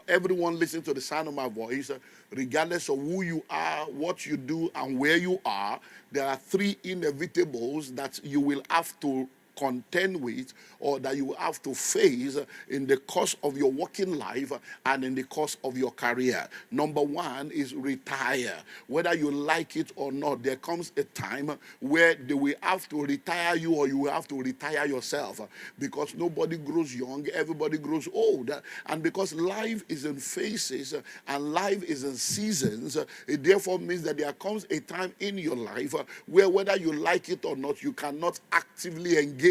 everyone listening to the sound of my voice, regardless of who you are, what you do, and where you are, there are three inevitables that you will have to contend with, or that you will have to face in the course of your working life and in the course of your career. Number one is retire. Whether you like it or not, there comes a time where they will have to retire you, or you will have to retire yourself, because nobody grows young, everybody grows old. And because life is in phases and life is in seasons, it therefore means that there comes a time in your life where, whether you like it or not, you cannot actively engage,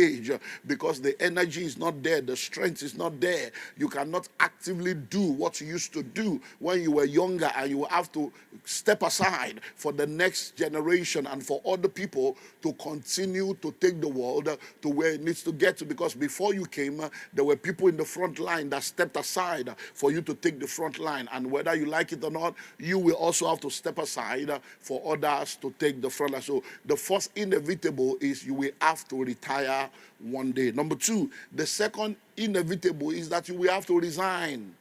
because the energy is not there, the strength is not there. You cannot actively do what you used to do when you were younger, and you have to step aside for the next generation and for other people to continue to take the world to where it needs to get to. Because before you came, there were people in the front line that stepped aside for you to take the front line, and whether you like it or not, you will also have to step aside for others to take the front line. So the first inevitable is you will have to retire one day. Number two, the second inevitable is that you will have to resign.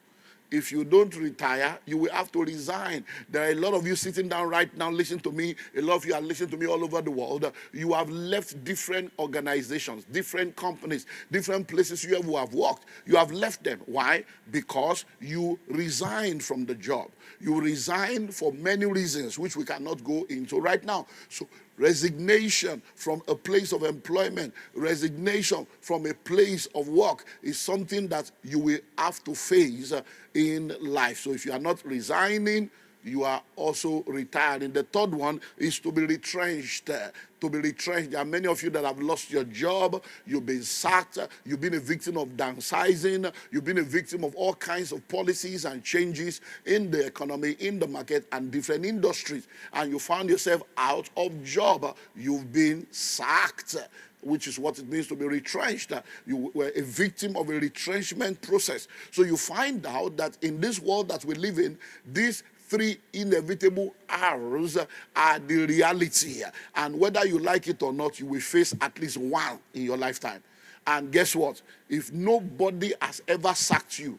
If you don't retire, you will have to resign. There are a lot of you sitting down right now listening to me. A lot of you are listening to me all over the world. You have left different organizations, different companies, different places you have worked. You have left them. Why? Because you resigned from the job. You resigned for many reasons, which we cannot go into right now. So resignation from a place of employment, resignation from a place of work is something that you will have to face in life. So if you are not resigning, you are also retiring. The third one is to be retrenched. To be retrenched. There are many of you that have lost your job. You've been sacked. You've been a victim of downsizing. You've been a victim of all kinds of policies and changes in the economy, in the market, and different industries. And you found yourself out of job. You've been sacked, which is what it means to be retrenched. You were a victim of a retrenchment process. So you find out that in this world that we live in, these three inevitable hours are the reality. And whether you like it or not, you will face at least one in your lifetime. And guess what? If nobody has ever sacked you,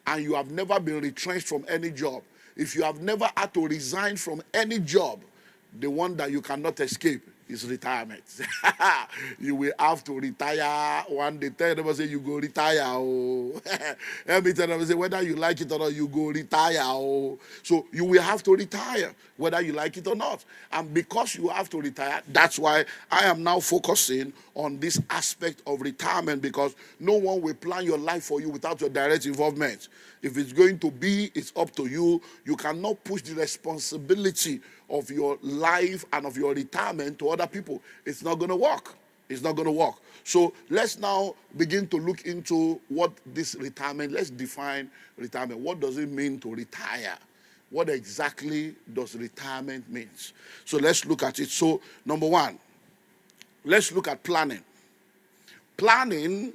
and you have never been retrenched from any job, if you have never had to resign from any job, the one that you cannot escape is retirement. You will have to retire one day. Tell them, say, you go retire. Oh. Let me tell them, say, whether you like it or not, you go retire. Oh. So you will have to retire, whether you like it or not. And because you have to retire, that's why I am now focusing on this aspect of retirement, because no one will plan your life for you without your direct involvement. If it's going to be, it's up to you. You cannot push the responsibility of your life and of your retirement to other people. It's not going to work. It's not going to work. So let's now begin to look into what this retirement, let's define retirement. What does it mean to retire? What exactly does retirement mean? So let's look at it. So number one, let's look at planning. Planning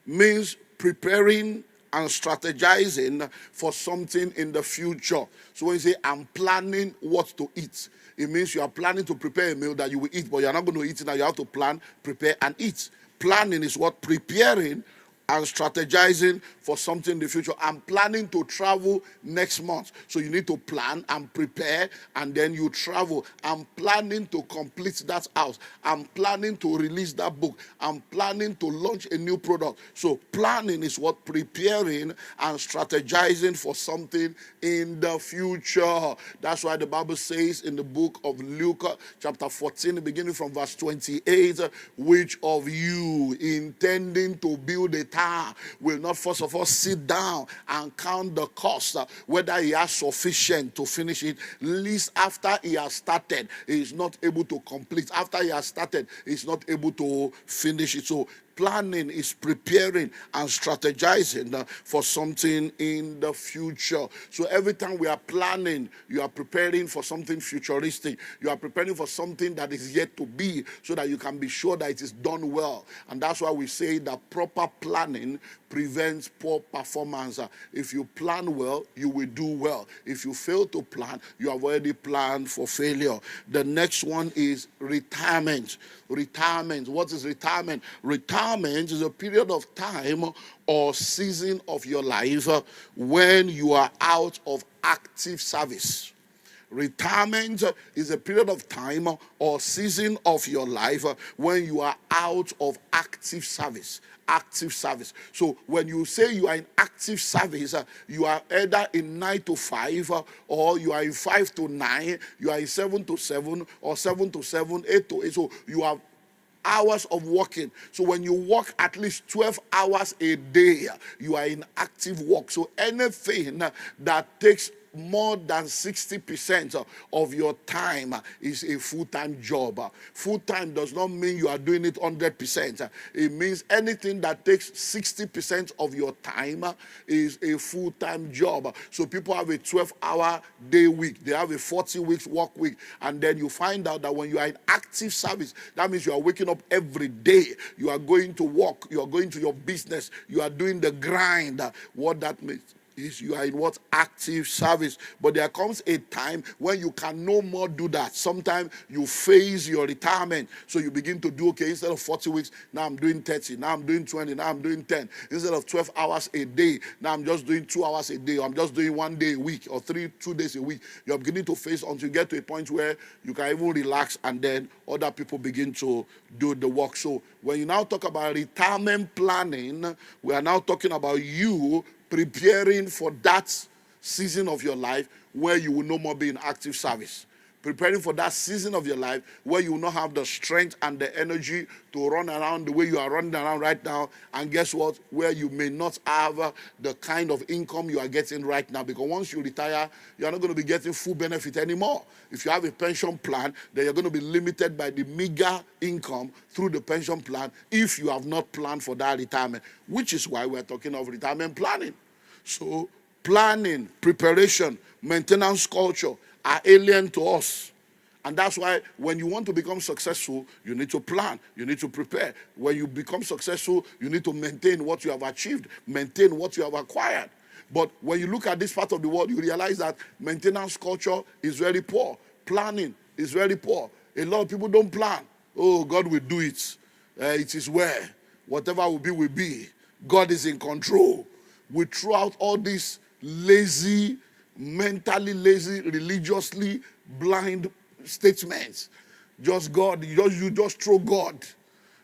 means preparing and strategizing for something in the future. So when you say, I'm planning what to eat, it means you are planning to prepare a meal that you will eat, but you're not going to eat it now. You have to plan, prepare, and eat. Planning is what? Preparing and strategizing for something in the future. I'm planning to travel next month. So you need to plan and prepare, and then you travel. I'm planning to complete that house. I'm planning to release that book. I'm planning to launch a new product. So planning is what? Preparing and strategizing for something in the future. That's why the Bible says in the book of Luke, chapter 14, beginning from verse 28, which of you intending to build a tower will not first of all sit down and count the cost, whether he has sufficient to finish it, least after he has started, he is not able to complete. After he has started, he is not able to finish it. So planning is preparing and strategizing for something in the future. So every time we are planning, you are preparing for something futuristic. You are preparing for something that is yet to be, so that you can be sure that it is done well. And that's why we say that proper planning prevents poor performance. If you plan well, you will do well. If you fail to plan, you have already planned for failure. The next one is retirement. Retirement. What is retirement? Retirement is a period of time or season of your life when you are out of active service. Retirement is a period of time or season of your life when you are out of active service. Active service. So when you say you are in active service, you are either in 9 to 5 or you are in 5 to 9, you are in 7 to 7 or 7 to 7, 8 to 8. So you have hours of working. So when you work at least 12 hours a day, you are in active work. So anything that takes more than 60% of your time is a full-time job. Full-time does not mean you are doing it 100%. It means anything that takes 60% of your time is a full-time job. So people have a 12-hour day week. They have a 40 weeks work week. And then you find out that when you are in active service, that means you are waking up every day. You are going to work. You are going to your business. You are doing the grind. What that means is you are in what? Active service. But there comes a time when you can no more do that. Sometimes you phase your retirement. So you begin to do, okay, instead of 40 weeks, now I'm doing 30, now I'm doing 20, now I'm doing 10. Instead of 12 hours a day, now I'm just doing 2 hours a day, or I'm just doing 1 day a week, or 2 days a week. You're beginning to phase until you get to a point where you can even relax, and then other people begin to do the work. So when you now talk about retirement planning, we are now talking about you preparing for that season of your life where you will no more be in active service. Preparing for that season of your life where you will not have the strength and the energy to run around the way you are running around right now. And guess what? Where you may not have the kind of income you are getting right now. Because once you retire, you are not going to be getting full benefit anymore. If you have a pension plan, then you're going to be limited by the meager income through the pension plan if you have not planned for that retirement, which is why we're talking of retirement planning. So planning, preparation, maintenance culture are alien to us. And that's why when you want to become successful, you need to plan, you need to prepare. When you become successful, you need to maintain what you have achieved, maintain what you have acquired. But when you look at this part of the world, you realize that maintenance culture is very poor. Planning is very poor. A lot of people don't plan. Oh, God will do it. It is where. Whatever will be, will be. God is in control. We throw out all these lazy, mentally lazy, religiously blind statements. Just God, you just throw God.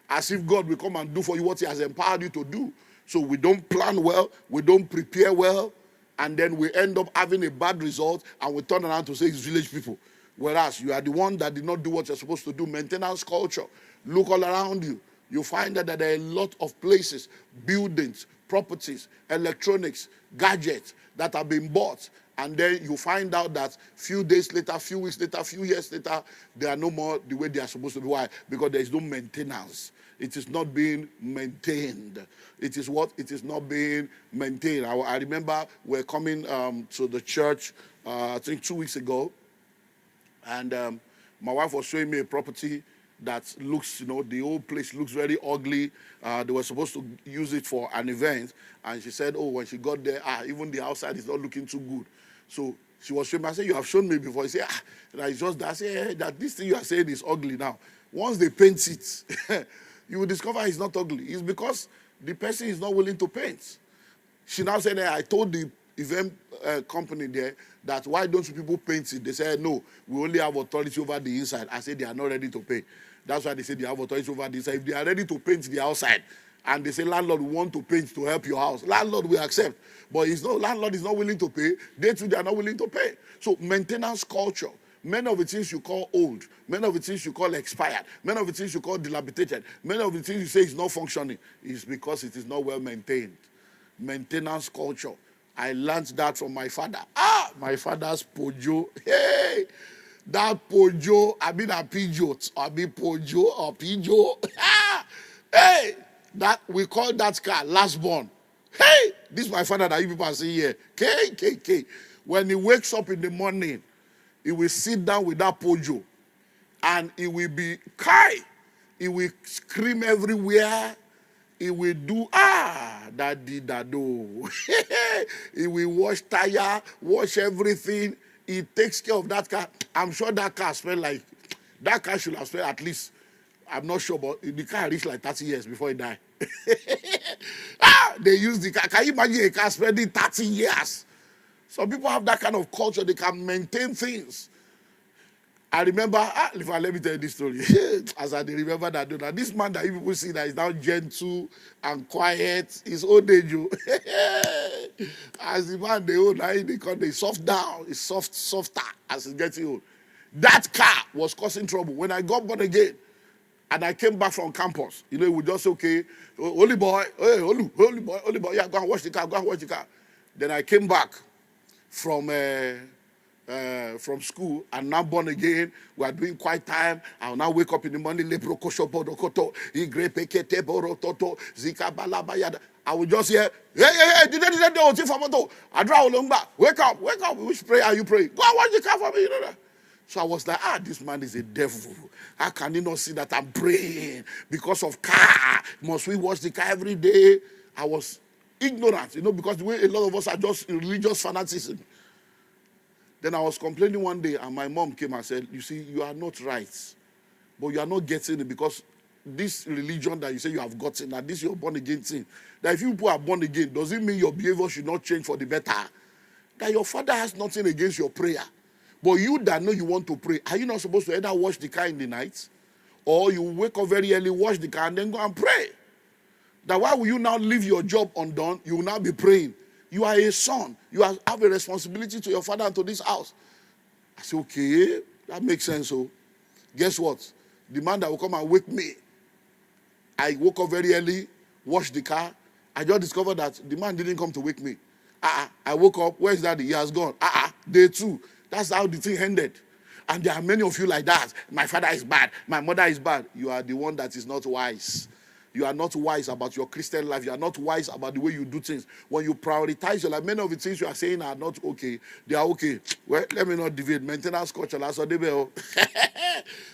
As if God will come and do for you what he has empowered you to do. So we don't plan well, we don't prepare well, and then we end up having a bad result, and we turn around to say it's village people. Whereas you are the one that did not do what you're supposed to do. Maintenance culture. Look all around you. You find that there are a lot of places, buildings, properties, electronics, gadgets that have been bought. And then you find out that few days later, few weeks later, few years later, they are no more the way they are supposed to be. Why? Because there is no maintenance. It is not being maintained. It is what? It is not being maintained. I remember we're coming to the church, I think 2 weeks ago, and my wife was showing me a property that looks, the whole place looks very ugly. They were supposed to use it for an event, and she said, oh, when she got there, even the outside is not looking too good. So she was showing me. I said, you have shown me before. He said, it's just that. I said, that this thing you are saying is ugly now. Once they paint it, you will discover it's not ugly. It's because the person is not willing to paint. She now said, I told the event company there that why don't you people paint it? They said, no, we only have authority over the inside. I said, they are not ready to pay. That's why they say they have authority over the inside. If they are ready to paint the outside, and they say, landlord, we want to paint to help your house, landlord will accept. But landlord is not willing to pay. They too, they are not willing to pay. So maintenance culture. Many of the things you call old, many of the things you call expired, many of the things you call dilapidated, many of the things you say is not functioning, is because it is not well maintained. Maintenance culture. I learned that from my father. My father's Pojo. Hey, that Pojo, I mean a Peugeot, I mean Pojo or Pijo. Hey, that we call that car last born. Hey, this is my father that you people are seeing here. K. When he wakes up in the morning, he will sit down with that Pojo, and he will be Kai. He will scream everywhere. He will do, that do. He will wash tire, wash everything. He takes care of that car. I'm sure that car should have spent at least, I'm not sure, but the car reached like 30 years before he died. They use the car. Can you imagine a car spending 30 years? Some people have that kind of culture. They can maintain things. I remember, let me tell you this story. As I remember that, this man that you people see that is now gentle and quiet, his old age. As the man they old, they call the soft down, it's softer as he's getting old. That car was causing trouble. When I got born again, and I came back from campus, it would just say, okay, holy boy, hey, holy boy, yeah, go and wash the car. Then I came back from school and now born again. We are doing quiet time. I'll now wake up in the morning. I will just hear, wake up. Which prayer are you praying? Go and wash the car for me. So I was like, this man is a devil. How can he not see that I'm praying? Because of car. Must we wash the car every day? I was ignorant, because the way a lot of us are just in religious fanaticism. Then I was complaining one day, and my mom came and said, you see, you are not right. But you are not getting it because this religion that you say you have gotten, that this your born again thing, that if you people are born again, does it mean your behavior should not change for the better? That your father has nothing against your prayer. But you that know you want to pray, are you not supposed to either wash the car in the night, or you wake up very early, wash the car, and then go and pray? That why will you now leave your job undone? You will now be praying. You are a son. You have a responsibility to your father and to this house. I said, okay, that makes sense. So, guess what? The man that will come and wake me, I woke up very early, washed the car. I just discovered that the man didn't come to wake me. I woke up, where's daddy? He has gone. Day 2. That's how the thing ended. And there are many of you like that. My father is bad. My mother is bad. You are the one that is not wise. You are not wise about your Christian life. You are not wise about the way you do things. When you prioritize your life, many of the things you are saying are not okay. They are okay. Well, let me not deviate. Maintenance culture. That's what they will.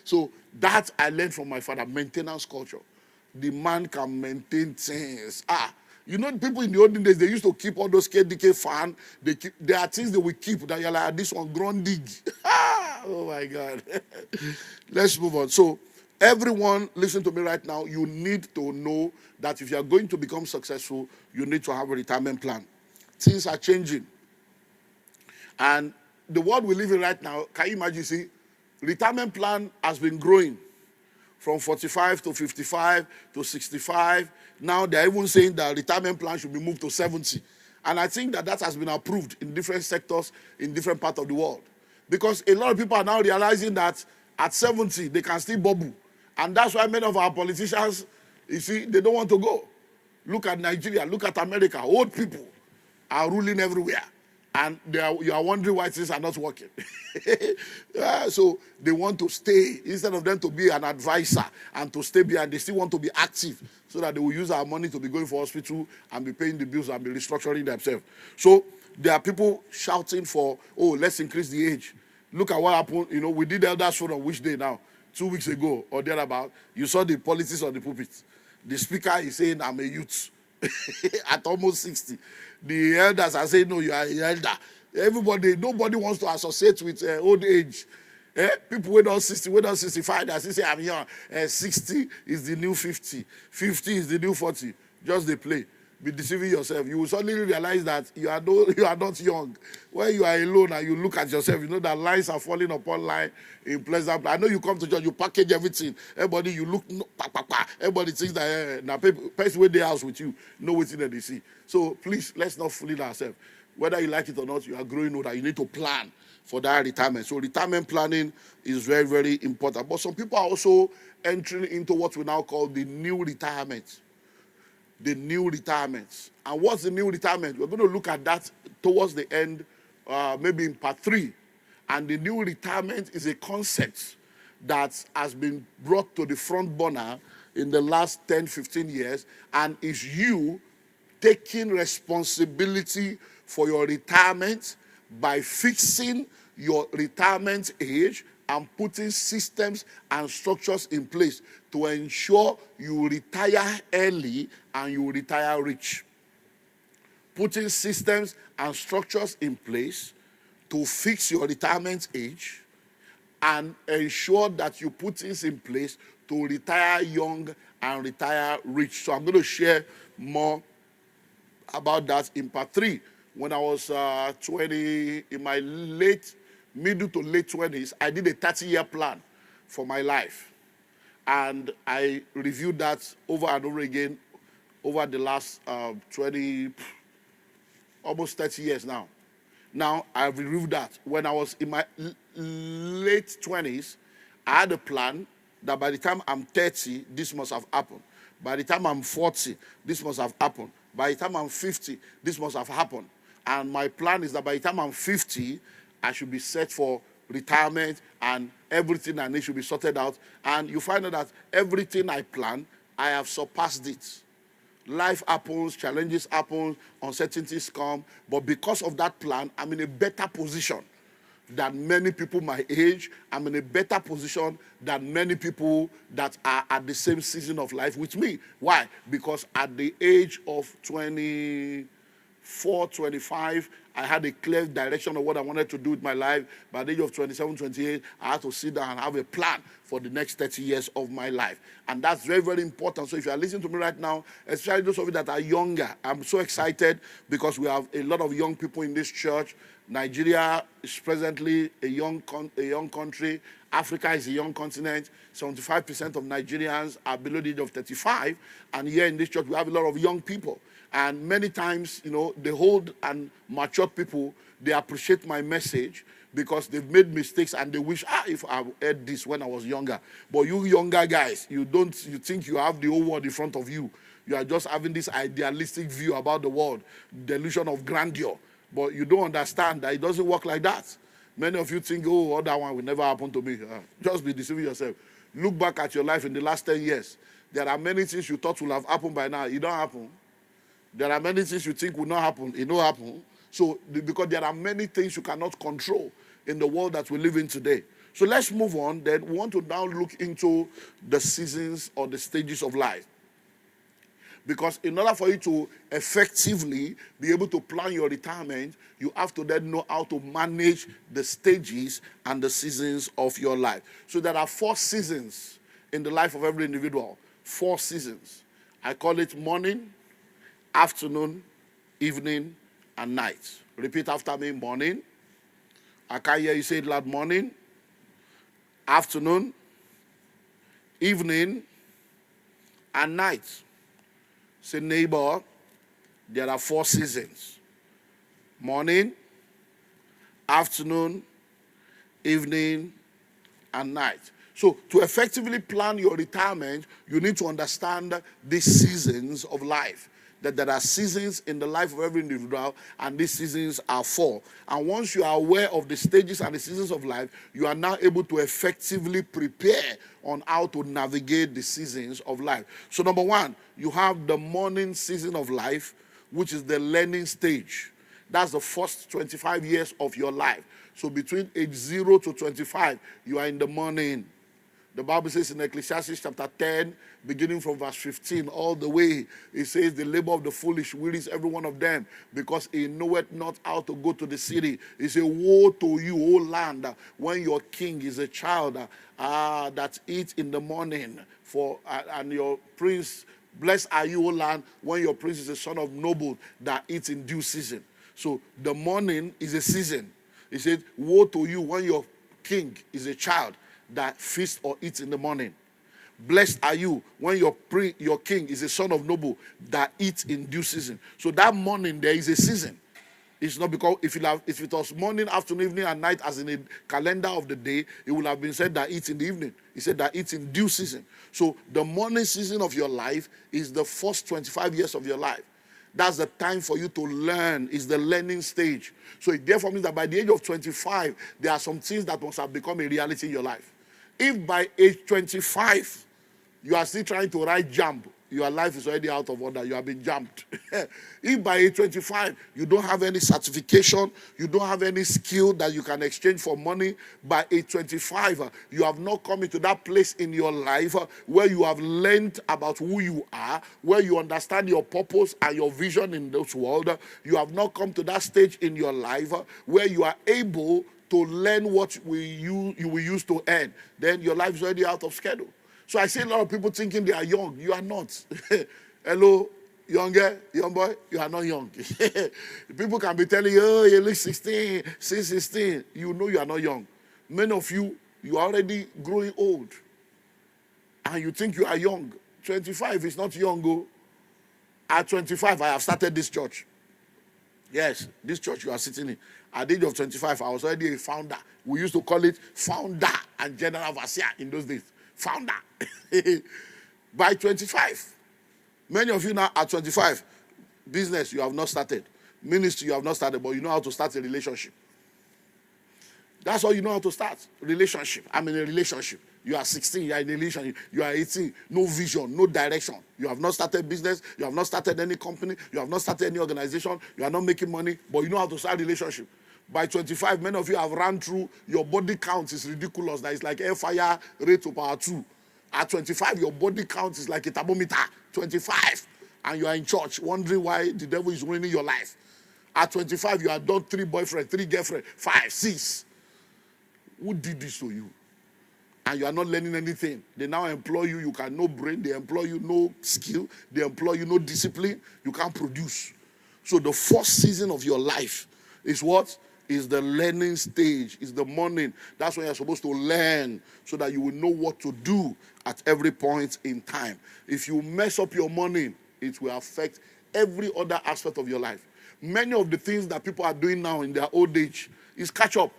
So that I learned from my father. Maintenance culture. The man can maintain things. People in the olden days, they used to keep all those KDK fan. There are things they will keep that you're like, this one, Grundig. Oh my God. Let's move on. So, everyone, listen to me right now. You need to know that if you are going to become successful, you need to have a retirement plan. Things are changing. And the world we live in right now, can you imagine, see, retirement plan has been growing from 45 to 55 to 65. Now they're even saying that retirement plan should be moved to 70. And I think that has been approved in different sectors in different parts of the world. Because a lot of people are now realizing that at 70, they can still bubble. And that's why many of our politicians, you see, they don't want to go. Look at Nigeria, look at America. Old people are ruling everywhere. And you are wondering why things are not working. So they want to stay, instead of them to be an advisor and to stay behind, they still want to be active so that they will use our money to be going for hospital and be paying the bills and be restructuring themselves. So there are people shouting for, let's increase the age. Look at what happened. We did Elders Forum on which day now? 2 weeks ago or thereabout. You saw the politics on the pulpit. The speaker is saying, I'm a youth. At almost 60. The elders are saying, no, you are an elder. Nobody wants to associate with old age. People wait on 60, wait on 65. They say, I'm young. 60 is the new 50. 50 is the new 40. Just they play. Be deceiving yourself. You will suddenly realize that you are not young. When you are alone and you look at yourself, you know that lines are falling upon line in pleasant. I know you come to church, you package everything. Everybody, you look, everybody thinks that now person with the house with you, know what's in there they see. So please, let's not fool ourselves. Whether you like it or not, you are growing older. You need to plan for that retirement. So retirement planning is very, very important. But some people are also entering into what we now call the new retirement. The new retirements. And what's the new retirement? We're going to look at that towards the end, maybe in part 3. And the new retirement is a concept that has been brought to the front burner in the last 10, 15 years, and is you taking responsibility for your retirement by fixing your retirement age and putting systems and structures in place to ensure you retire early and you retire rich. Putting systems and structures in place to fix your retirement age and ensure that you put things in place to retire young and retire rich. So I'm going to share more about that in part 3. When I was 20, in my middle to late 20s, I did a 30-year plan for my life. And I reviewed that over and over again over the last 20, almost 30 years now. Now, I've reviewed that. When I was in my late 20s, I had a plan that by the time I'm 30, this must have happened. By the time I'm 40, this must have happened. By the time I'm 50, this must have happened. And my plan is that by the time I'm 50, I should be set for retirement and everything I need should be sorted out. And you find out that everything I plan, I have surpassed it. Life happens, challenges happen, uncertainties come. But because of that plan, I'm in a better position than many people my age. I'm in a better position than many people that are at the same season of life with me. Why? Because at the age of 24, 25, I had a clear direction of what I wanted to do with my life. By the age of 27, 28, I had to sit down and have a plan for the next 30 years of my life. And that's very, very important. So if you are listening to me right now, especially those of you that are younger, I'm so excited because we have a lot of young people in this church. Nigeria is presently a young country. Africa is a young continent. 75% of Nigerians are below the age of 35. And here in this church, we have a lot of young people. And many times, the old and matured people, they appreciate my message because they've made mistakes and they wish, if I heard this when I was younger. But you younger guys, you think you have the whole world in front of you. You are just having this idealistic view about the world, delusion of grandeur. But you don't understand that it doesn't work like that. Many of you think, that one will never happen to me. Just be deceiving yourself. Look back at your life in the last 10 years. There are many things you thought will have happened by now. It don't happen. There are many things you think will not happen. It don't happen. So, because there are many things you cannot control in the world that we live in today. So let's move on. Then we want to now look into the seasons or the stages of life. Because in order for you to effectively be able to plan your retirement, you have to then know how to manage the stages and the seasons of your life. So there are 4 seasons in the life of every individual. 4 seasons. I call it morning, afternoon, evening, and night. Repeat after me. Morning. I can't hear you say it loud. Morning, afternoon, evening, and night. Say, neighbor, there are 4 seasons. Morning, afternoon, evening, and night. So to effectively plan your retirement, you need to understand these seasons of life. That there are seasons in the life of every individual, and these seasons are 4. And once you are aware of the stages and the seasons of life, you are now able to effectively prepare on how to navigate the seasons of life. So number 1, you have the morning season of life, which is the learning stage. That's the first 25 years of your life. So between age 0 to 25, you are in the morning. The Bible says in Ecclesiastes chapter 10, beginning from verse 15, all the way, it says, the labor of the foolish wearies every one of them, because he knoweth not how to go to the city. He says, woe to you, O land, when your king is a child that eats in the morning, and your prince, blessed are you, O land, when your prince is a son of noble that eats in due season. So the morning is a season. He said, woe to you when your king is a child that feasts or eats in the morning. Blessed are you when your king is a son of noble that eats in due season. So that morning there is a season. It's not because if it was morning, afternoon, evening, and night as in a calendar of the day, it would have been said that eats in the evening. He said that eats in due season. So the morning season of your life is the first 25 years of your life. That's the time for you to learn. It's the learning stage. So it therefore means that by the age of 25, there are some things that must have become a reality in your life. If by age 25, you are still trying to write JAMB your life is already out of order. You have been jumped. If by age 25, you don't have any certification, you don't have any skill that you can exchange for money, by age 25, you have not come into that place in your life where you have learned about who you are, where you understand your purpose and your vision in this world. You have not come to that stage in your life where you are able to learn what you will use to earn. Then your life is already out of schedule. So I see a lot of people thinking they are young. You are not. Hello, young boy, you are not young. People can be telling you, oh, you look 16, 16. You know you are not young. Many of you, you are already growing old. And you think you are young. 25 is not young. Oh. At 25, I have started this church. Yes, this church you are sitting in. At the age of 25, I was already a founder. We used to call it founder and general overseer in those days. Founder. By 25. Many of you now at 25, business you have not started. Ministry you have not started, but you know how to start a relationship. That's all you know how to start. Relationship. I'm in a relationship. You are 16, you are in a relationship. You are 18, no vision, no direction. You have not started business. You have not started any company. You have not started any organization. You are not making money, but you know how to start a relationship. By 25, many of you have run through, your body count is ridiculous. That is like air fire rate to power 2. At 25, your body count is like a thermometer. 25. And you are in church wondering why the devil is ruining your life. At 25, you have done 3 boyfriends, 3 girlfriends, 5, 6. Who did this to you? And you are not learning anything. They now employ you. You can no brain. They employ you no skill. They employ you no discipline. You can't produce. So the first season of your life is what? Is the learning stage. Is the morning. That's when you're supposed to learn so that you will know what to do at every point in time. If you mess up your morning, it will affect every other aspect of your life. Many of the things that people are doing now in their old age is catch up.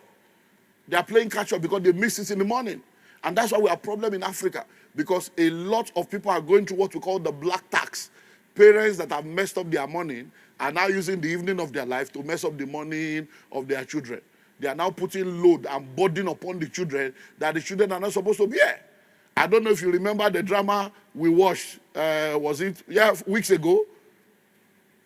They are playing catch up because they miss it in the morning. And that's why we have a problem in Africa. Because a lot of people are going through what we call the black tax. Parents that have messed up their morning are now using the evening of their life to mess up the morning of their children. They are now putting load and burden upon the children that the children are not supposed to bear. I don't know if you remember the drama we watched, weeks ago.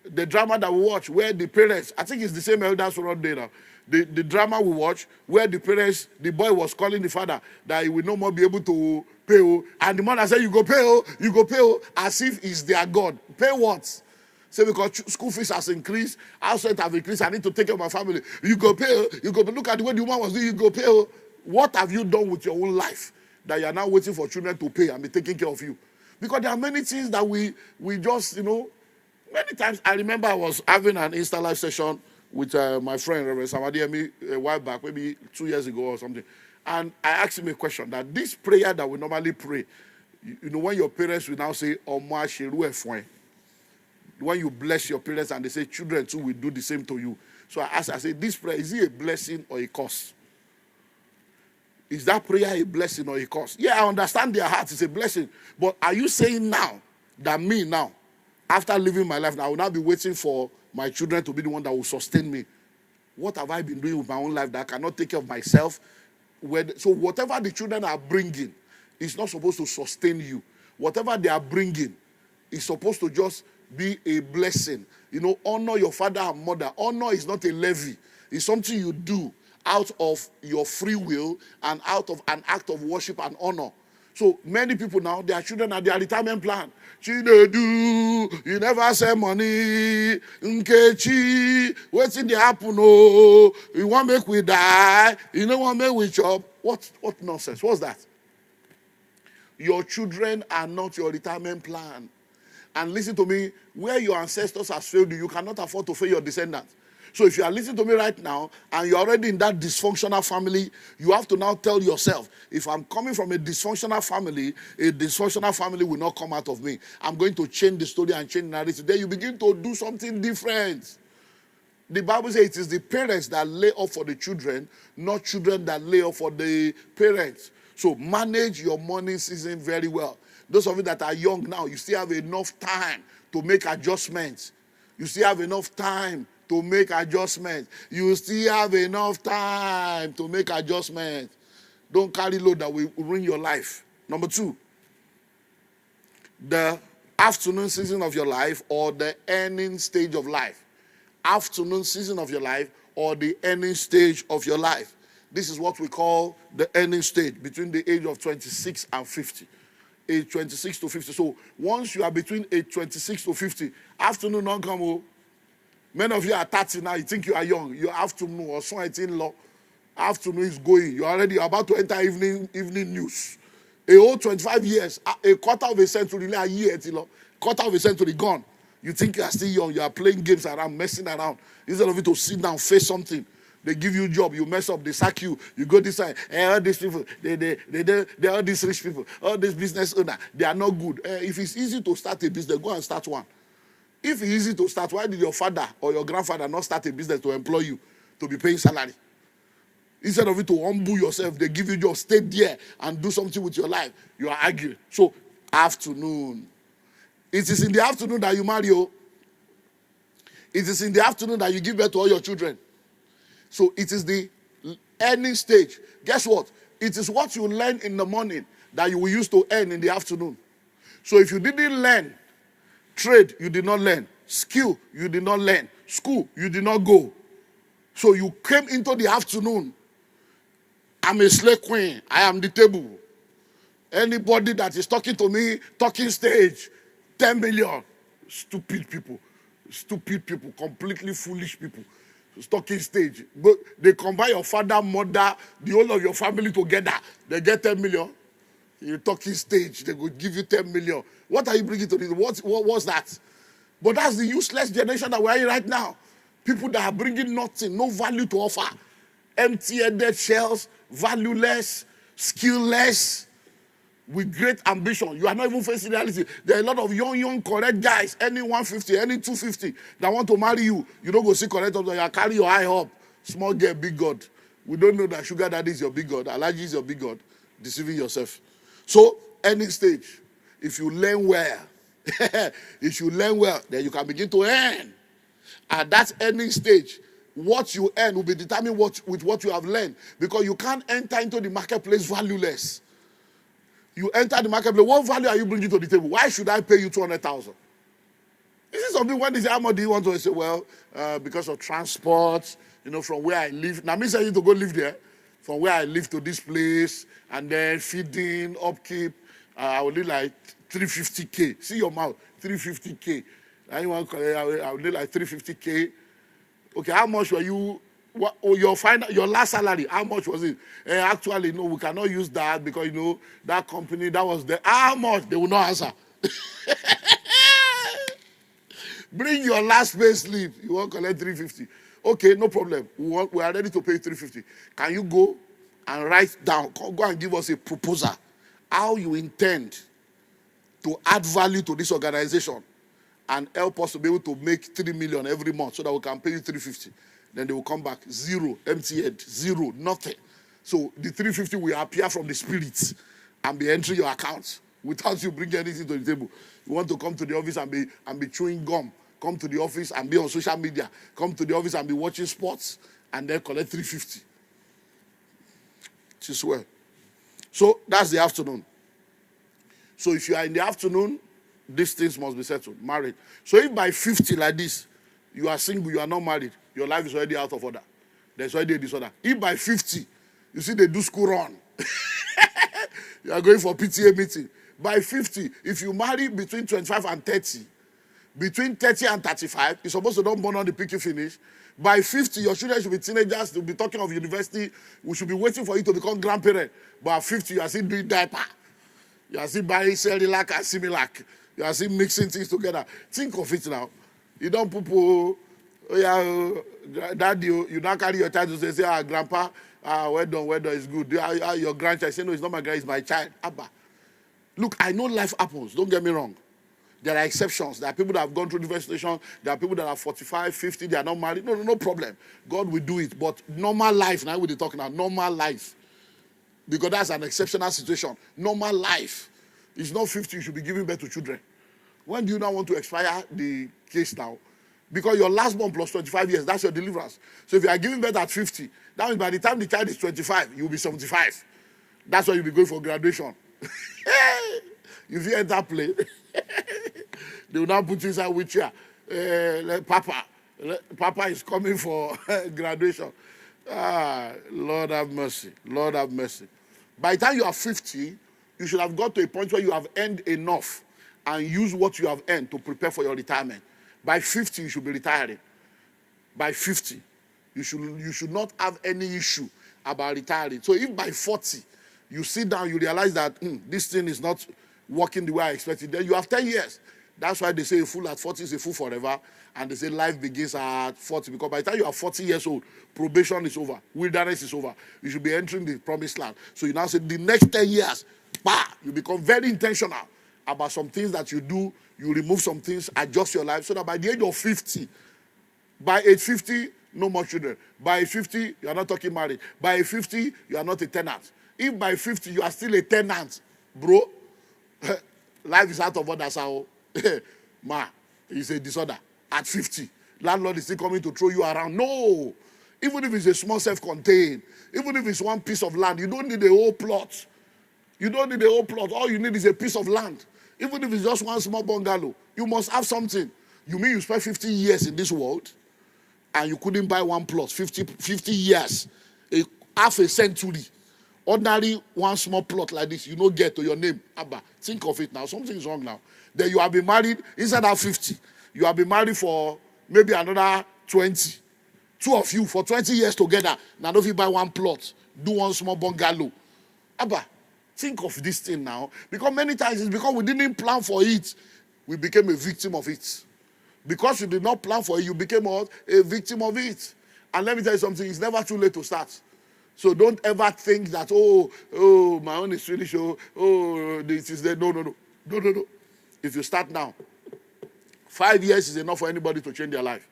The drama that we watched where the parents, I think it's the same elders around there now. The drama we watched where the parents, the boy was calling the father that he will no more be able to pay. And the mother said, you go pay, as if he's their God. Pay what? Say, because school fees has increased, house rent have increased, I need to take care of my family. You go pay, look at the way the woman was doing, you go pay. What have you done with your own life that you are now waiting for children to pay and be taking care of you? Because there are many things that we just, many times. I remember I was having an Insta Live session with my friend, Reverend Samadiemi, a while back, maybe 2 years ago or something. And I asked him a question that this prayer that we normally pray, when your parents will now say, Oma Sheru Efwen, when you bless your parents and they say, children too will do the same to you. So I asked, I said, this prayer, is it a blessing or a curse? Is that prayer a blessing or a curse? Yeah, I understand their heart is a blessing. But are you saying now that me now, after living my life, I will now be waiting for my children to be the one that will sustain me? What have I been doing with my own life that I cannot take care of myself? So whatever the children are bringing is not supposed to sustain you. Whatever they are bringing is supposed to just be a blessing. Honor your father and mother. Honor is not a levy. It's something you do out of your free will and out of an act of worship and honor. So many people now, their children are their retirement plan. Chinedu, you never send money. Nkechi, what's in the happen? Oh, you want make we die? You don't want make we chop? What nonsense? What's that? Your children are not your retirement plan. And listen to me, where your ancestors have failed you, you cannot afford to fail your descendants. So if you are listening to me right now and you're already in that dysfunctional family, you have to now tell yourself, if I'm coming from a dysfunctional family will not come out of me. I'm going to change the story and change the narrative. Then you begin to do something different. The Bible says it is the parents that lay up for the children, not children that lay up for the parents. So manage your morning season very well. Those of you that are young now, you still have enough time to make adjustments. You still have enough time to make adjustments. You still have enough time to make adjustments. Don't carry load that will ruin your life. Number 2, the Afternoon season of your life or the earning stage of life. Afternoon season of your life or the earning stage of your life. This is what we call the earning stage between the age of 26 and 50. Age 26 to 50. So once you are between age 26 to 50, afternoon don't come. Oh. Many of you are 30 now, you think you are young. Your afternoon or something law. Afternoon is going. You're already about to enter evening news. A whole 25 years, a quarter of a century, a year, quarter of a century gone. You think you are still young, you are playing games around, messing around. Instead of you to sit down, face something. They give you a job, you mess up, they sack you, you go this side. All these people, they all these rich people, all these business owners, they are not good. If it's easy to start a business, go and start one. If it's easy to start, why did your father or your grandfather not start a business to employ you, to be paying salary? Instead of you to humble yourself, they give you just stay there and do something with your life. You are arguing. So, afternoon. It is in the afternoon that you marry. Oh. It is in the afternoon that you give birth to all your children. So, it is the earning stage. Guess what? It is what you learn in the morning that you will use to earn in the afternoon. So, if you didn't learn trade, you did not learn. Skill, you did not learn. School, you did not go. So, you came into the afternoon. I'm a slave queen. I am the table. Anybody that is talking to me, talking stage, 10 million. Stupid people. Stupid people. Completely foolish people. Talking stage. But they combine your father, mother, the whole of your family together. They get 10 million. You talking stage. They will give you 10 million. What are you bringing to this? What's that? But that's the useless generation that we're in right now. People that are bringing nothing, no value to offer. Empty-headed shells, valueless, skillless, with great ambition. You are not even facing reality. There are a lot of young, correct guys, any 150, any 250, that want to marry you. You don't go see correct up there. You carry your eye up. Small girl, big God. We don't know that sugar daddy is your big God. Allergy is your big God. Deceiving yourself. So, any stage, if you learn well, then you can begin to earn. At that earning stage, what you earn will be determined with what you have learned. Because you can't enter into the marketplace valueless. You enter the marketplace, what value are you bringing to the table? Why should I pay you 200,000? This is something when they say, how much do you want to say? Well, because of transport, from where I live. Now, me saying to go live there, from where I live to this place, and then feeding, upkeep, I will need like 350K. See your mouth, 350K. I will need like 350K. Okay, how much were you? Your last salary, how much was it? Actually, no, we cannot use that because, that company, that was the, how much? They will not answer. Bring your last pay slip. You want to collect 350. Okay, no problem. We are ready to pay 350. Can you go and write down, go and give us a proposal, how you intend to add value to this organization and help us to be able to make 3 million every month so that we can pay you 350. Then they will come back, zero, empty head, zero, nothing. So the 350 will appear from the spirits and be entering your account without you bringing anything to the table. You want to come to the office and be chewing gum. Come to the office and be on social media. Come to the office and be watching sports and then collect 350. It is well. So that's the afternoon. So if you are in the afternoon, these things must be settled, married. So if by 50 like this, you are single, you are not married, your life is already out of order. There's already a disorder. If by 50, you see they do school run, you are going for PTA meeting. By 50, if you marry between 25 and 30, between 30 and 35, you're supposed to don't born on the picky finish. By 50, your children should be teenagers, they'll be talking of university. We should be waiting for you to become grandparent. But at 50, you are still doing diaper. You are still buying Cerilac and Similac. You are still mixing things together. Think of it now. You don't poo-poo, daddy, you don't carry your child to say, grandpa, well done, it's good. Your grandchild say, no, it's not my grand, it's my child. Abba. Look, I know life happens, don't get me wrong. There are exceptions. There are people that have gone through the station. There are people that are 45, 50, they are not married. No problem. God will do it. But normal life, now we're talking about normal life. Because that's an exceptional situation. Normal life. It's not 50, you should be giving birth to children. When do you now want to expire the case now? Because your last born plus 25 years, that's your deliverance. So if you are giving birth at 50, that means by the time the child is 25, you'll be 75. That's why you'll be going for graduation. If you enter play, They will now put you inside wheelchair. Papa is coming for graduation. Lord have mercy. Lord have mercy. By the time you are 50, you should have got to a point where you have earned enough and use what you have earned to prepare for your retirement. By 50, you should be retiring. By 50, you should not have any issue about retiring. So if by 40, you sit down, you realize that this thing is not working the way I expected, then you have 10 years. That's why they say a fool at 40 is a fool forever. And they say life begins at 40. Because by the time you are 40 years old, probation is over. Wilderness is over. You should be entering the promised land. So you now say the next 10 years, you become very intentional about some things that you do. You remove some things, adjust your life, so that by the age of 50, by age 50, no more children. By age 50, you are not talking marriage. By age 50, you are not a tenant. If by 50, you are still a tenant, bro, life is out of order. So, it's a disorder. At 50, landlord is still coming to throw you around. No. Even if it's a small self-contained, even if it's one piece of land, you don't need a whole plot. You don't need a whole plot. All you need is a piece of land. Even if it's just one small bungalow, you must have something. You mean you spent 50 years in this world and you couldn't buy one plot? 50 years, half a century. Ordinary one small plot like this, you don't get to your name. Abba, think of it now. Something's wrong now. Then you have been married inside that 50. You have been married for maybe another 20. Two of you for 20 years together. Now, if you buy one plot, do one small bungalow. Abba, think of this thing now. Because many times it's because we didn't plan for it. We became a victim of it. Because you did not plan for it, you became a victim of it. And let me tell you something, it's never too late to start. So don't ever think that, my own is finished, this is there. No. If you start now, 5 years is enough for anybody to change their life.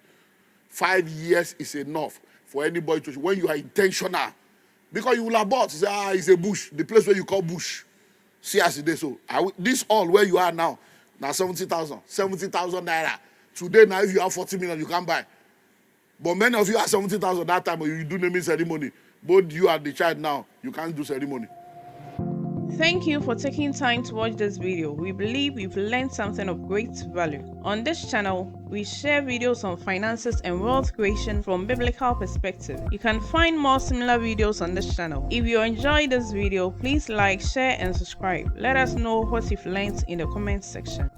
5 years is enough for anybody to change. When you are intentional, because you will abort. Say, it's a bush, the place where you call bush. See as it is. So this all where you are now 70,000 naira. Today now, if you have 40 million, you can't buy. But many of you have 70,000 that time, you do naming ceremony. Both you and the child now, you can't do ceremony. Thank you for taking time to watch this video. We believe you've learned something of great value. On this channel, we share videos on finances and wealth creation from biblical perspective. You can find more similar videos on this channel. If you enjoyed this video, please like, share, and subscribe. Let us know what you've learned in the comment section.